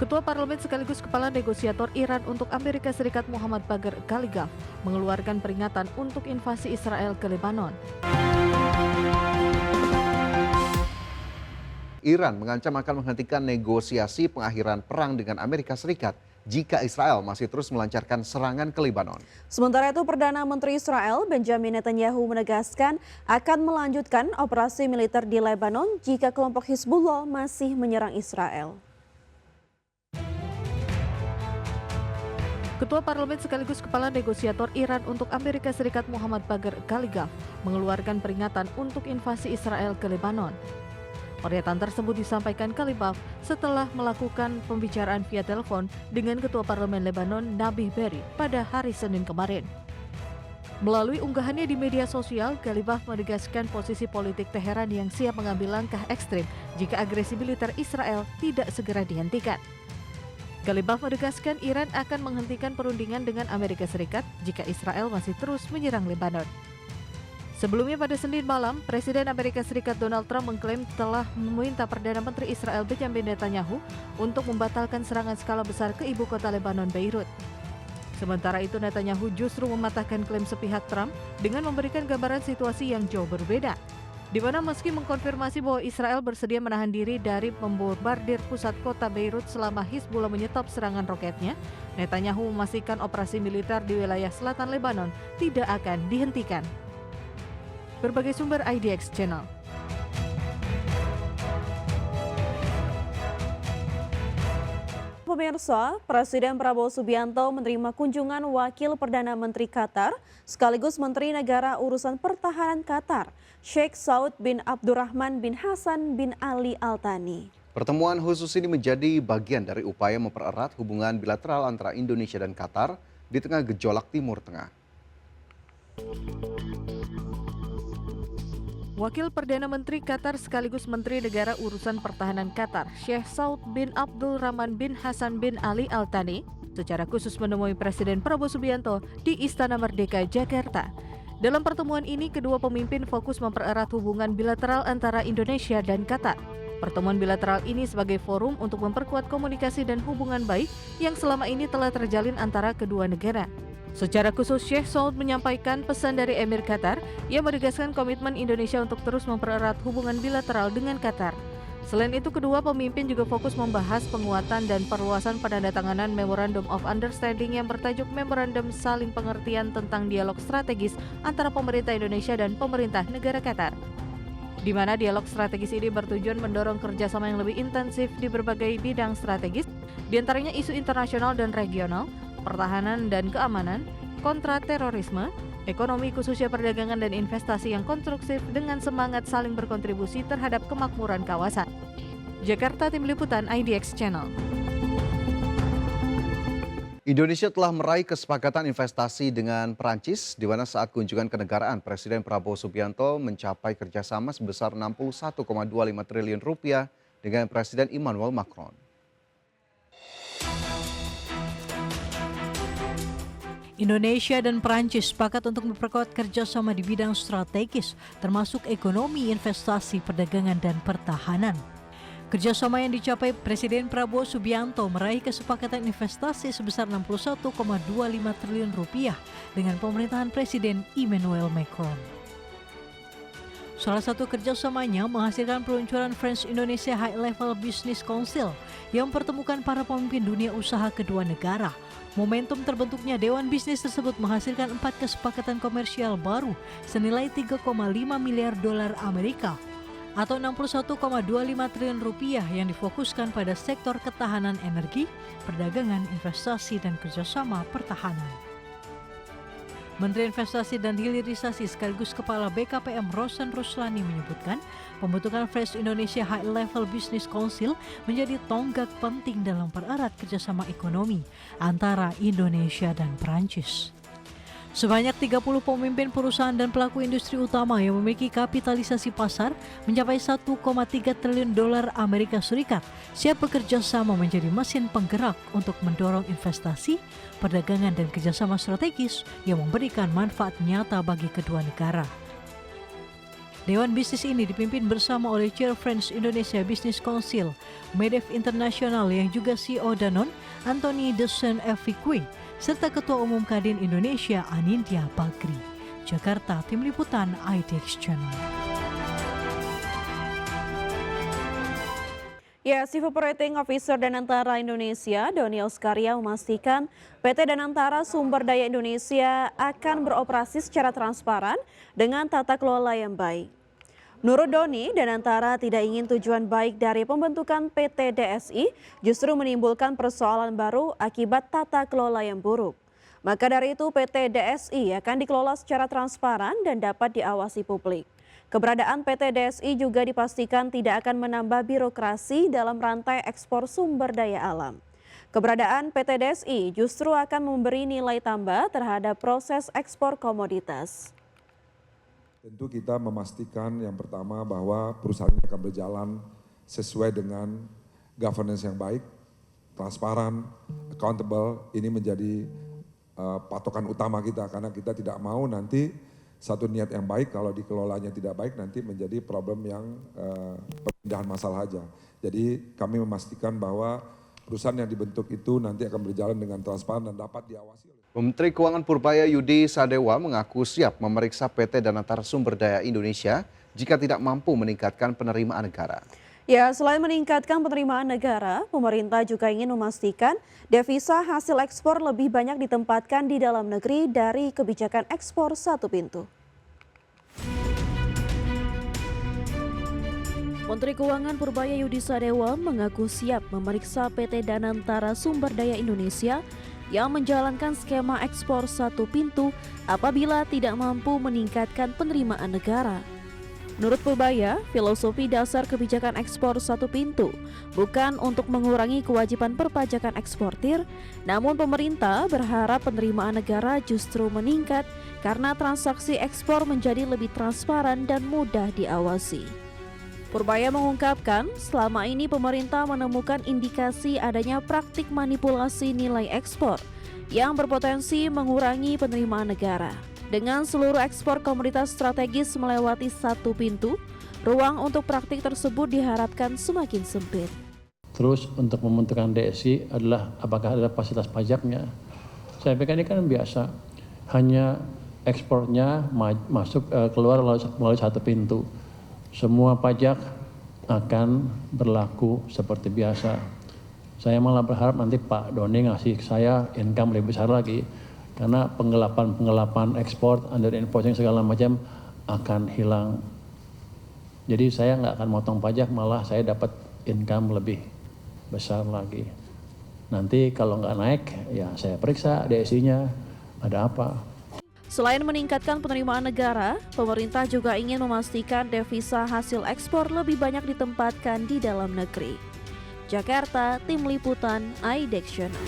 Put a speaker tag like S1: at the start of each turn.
S1: Ketua Parlemen sekaligus Kepala Negosiator Iran untuk Amerika Serikat Muhammad Bagher Ghalibaf mengeluarkan peringatan untuk invasi Israel ke Lebanon.
S2: Iran mengancam akan menghentikan negosiasi pengakhiran perang dengan Amerika Serikat jika Israel masih terus melancarkan serangan ke Lebanon.
S3: Sementara itu, Perdana Menteri Israel Benjamin Netanyahu menegaskan akan melanjutkan operasi militer di Lebanon jika kelompok Hizbullah masih menyerang Israel.
S1: Ketua Parlemen sekaligus Kepala Negosiator Iran untuk Amerika Serikat Muhammad Bagher Ghalibaf mengeluarkan peringatan untuk invasi Israel ke Lebanon. Pernyataan tersebut disampaikan Ghalibaf setelah melakukan pembicaraan via telepon dengan Ketua Parlemen Lebanon Nabih Berri pada hari Senin kemarin. Melalui unggahannya di media sosial, Ghalibaf menegaskan posisi politik Teheran yang siap mengambil langkah ekstrim jika agresi militer Israel tidak segera dihentikan. Ghalibaf menegaskan Iran akan menghentikan perundingan dengan Amerika Serikat jika Israel masih terus menyerang Lebanon. Sebelumnya pada Senin malam, Presiden Amerika Serikat Donald Trump mengklaim telah meminta Perdana Menteri Israel Benjamin Netanyahu untuk membatalkan serangan skala besar ke ibu kota Lebanon, Beirut. Sementara itu, Netanyahu justru mematahkan klaim sepihak Trump dengan memberikan gambaran situasi yang jauh berbeda, di mana meski mengkonfirmasi bahwa Israel bersedia menahan diri dari membombardir pusat kota Beirut selama Hizbullah menyetop serangan roketnya, Netanyahu memastikan operasi militer di wilayah selatan Lebanon tidak akan dihentikan. Berbagai sumber IDX Channel.
S3: Pemirsa, Presiden Prabowo Subianto menerima kunjungan Wakil Perdana Menteri Qatar sekaligus Menteri Negara Urusan Pertahanan Qatar, Sheikh Saud bin Abdurrahman bin Hasan bin Ali Al Thani.
S2: Pertemuan khusus ini menjadi bagian dari upaya mempererat hubungan bilateral antara Indonesia dan Qatar di tengah gejolak Timur Tengah.
S1: Wakil Perdana Menteri Qatar sekaligus Menteri Negara Urusan Pertahanan Qatar, Sheikh Saud bin Abdul Rahman bin Hasan bin Ali Al Thani, secara khusus menemui Presiden Prabowo Subianto di Istana Merdeka, Jakarta. Dalam pertemuan ini, kedua pemimpin fokus mempererat hubungan bilateral antara Indonesia dan Qatar. Pertemuan bilateral ini sebagai forum untuk memperkuat komunikasi dan hubungan baik yang selama ini telah terjalin antara kedua negara. Secara khusus, Sheikh Saud menyampaikan pesan dari Emir Qatar yang menegaskan komitmen Indonesia untuk terus mempererat hubungan bilateral dengan Qatar. Selain itu, kedua pemimpin juga fokus membahas penguatan dan perluasan penandatanganan Memorandum of Understanding yang bertajuk Memorandum Saling Pengertian tentang Dialog Strategis antara pemerintah Indonesia dan pemerintah negara Qatar, di mana dialog strategis ini bertujuan mendorong kerjasama yang lebih intensif di berbagai bidang strategis, diantaranya isu internasional dan regional, pertahanan dan keamanan, kontra terorisme, ekonomi khususnya perdagangan dan investasi yang konstruktif dengan semangat saling berkontribusi terhadap kemakmuran kawasan. Jakarta, Tim Liputan IDX Channel.
S2: Indonesia telah meraih kesepakatan investasi dengan Perancis, di mana saat kunjungan kenegaraan Presiden Prabowo Subianto mencapai kerjasama sebesar 61,25 triliun rupiah dengan Presiden Emmanuel Macron.
S4: Indonesia dan Perancis sepakat untuk memperkuat kerjasama di bidang strategis, termasuk ekonomi, investasi, perdagangan, dan pertahanan. Kerjasama yang dicapai Presiden Prabowo Subianto meraih kesepakatan investasi sebesar 61,25 triliun rupiah dengan pemerintahan Presiden Emmanuel Macron. Salah satu kerjasamanya menghasilkan peluncuran French Indonesia High Level Business Council yang mempertemukan para pemimpin dunia usaha kedua negara. Momentum terbentuknya Dewan Bisnis tersebut menghasilkan 4 kesepakatan komersial baru senilai 3,5 miliar dolar Amerika atau 61,25 triliun rupiah yang difokuskan pada sektor ketahanan energi, perdagangan, investasi, dan kerjasama pertahanan. Menteri Investasi dan Hilirisasi sekaligus Kepala BKPM Rosan Ruslani menyebutkan pembentukan Fresh Indonesia High Level Business Council menjadi tonggak penting dalam pererat kerjasama ekonomi antara Indonesia dan Perancis. Sebanyak 30 pemimpin perusahaan dan pelaku industri utama yang memiliki kapitalisasi pasar mencapai 1,3 triliun dolar Amerika Serikat siap bekerja sama menjadi mesin penggerak untuk mendorong investasi, perdagangan dan kerjasama strategis yang memberikan manfaat nyata bagi kedua negara. Dewan bisnis ini dipimpin bersama oleh Chair Friends Indonesia Business Council, MEDEF Internasional yang juga CEO Danone, Anthony de Saint-Exupéry, serta Ketua Umum Kadin Indonesia, Anindya Bakri. Jakarta, Tim Liputan IDX Channel.
S3: Ya, Chief Operating Officer Danantara Indonesia, Doni Auskaria memastikan PT Danantara Sumber Daya Indonesia akan beroperasi secara transparan dengan tata kelola yang baik. Menurut Doni, Danantara tidak ingin tujuan baik dari pembentukan PT DSI justru menimbulkan persoalan baru akibat tata kelola yang buruk. Maka dari itu PT DSI akan dikelola secara transparan dan dapat diawasi publik. Keberadaan PT DSI juga dipastikan tidak akan menambah birokrasi dalam rantai ekspor sumber daya alam. Keberadaan PT DSI justru akan memberi nilai tambah terhadap proses ekspor komoditas.
S5: Tentu kita memastikan yang pertama bahwa perusahaan ini akan berjalan sesuai dengan governance yang baik, transparan, accountable. Ini menjadi patokan utama kita karena kita tidak mau nanti satu niat yang baik kalau dikelolanya tidak baik nanti menjadi problem yang pemindahan masalah saja. Jadi kami memastikan bahwa perusahaan yang dibentuk itu nanti akan berjalan dengan transparan dan dapat diawasi.
S2: Menteri Keuangan Purbaya Yudi Sadewa mengaku siap memeriksa PT Danantara Sumber Daya Indonesia jika tidak mampu meningkatkan penerimaan negara.
S3: Ya, selain meningkatkan penerimaan negara, pemerintah juga ingin memastikan devisa hasil ekspor lebih banyak ditempatkan di dalam negeri dari kebijakan ekspor satu pintu. Menteri Keuangan Purbaya Yudi Sadewa mengaku siap memeriksa PT Danantara Sumber Daya Indonesia yang menjalankan skema ekspor satu pintu apabila tidak mampu meningkatkan penerimaan negara. Menurut Purbaya, filosofi dasar kebijakan ekspor satu pintu bukan untuk mengurangi kewajiban perpajakan eksportir, namun pemerintah berharap penerimaan negara justru meningkat karena transaksi ekspor menjadi lebih transparan dan mudah diawasi. Purbaya mengungkapkan, selama ini pemerintah menemukan indikasi adanya praktik manipulasi nilai ekspor yang berpotensi mengurangi penerimaan negara. Dengan seluruh ekspor komoditas strategis melewati satu pintu, ruang untuk praktik tersebut diharapkan semakin sempit.
S6: Terus untuk membentukkan DSI adalah apakah ada fasilitas pajaknya. Saya pikir ini kan biasa, hanya ekspornya masuk keluar melalui satu pintu. Semua pajak akan berlaku seperti biasa. Saya malah berharap nanti Pak Doni ngasih saya income lebih besar lagi. Karena penggelapan ekspor, under invoicing segala macam akan hilang. Jadi saya nggak akan motong pajak, malah saya dapat income lebih besar lagi. Nanti kalau nggak naik, ya saya periksa DSI-nya ada apa.
S3: Selain meningkatkan penerimaan negara, pemerintah juga ingin memastikan devisa hasil ekspor lebih banyak ditempatkan di dalam negeri. Jakarta, Tim Liputan IDX Channel.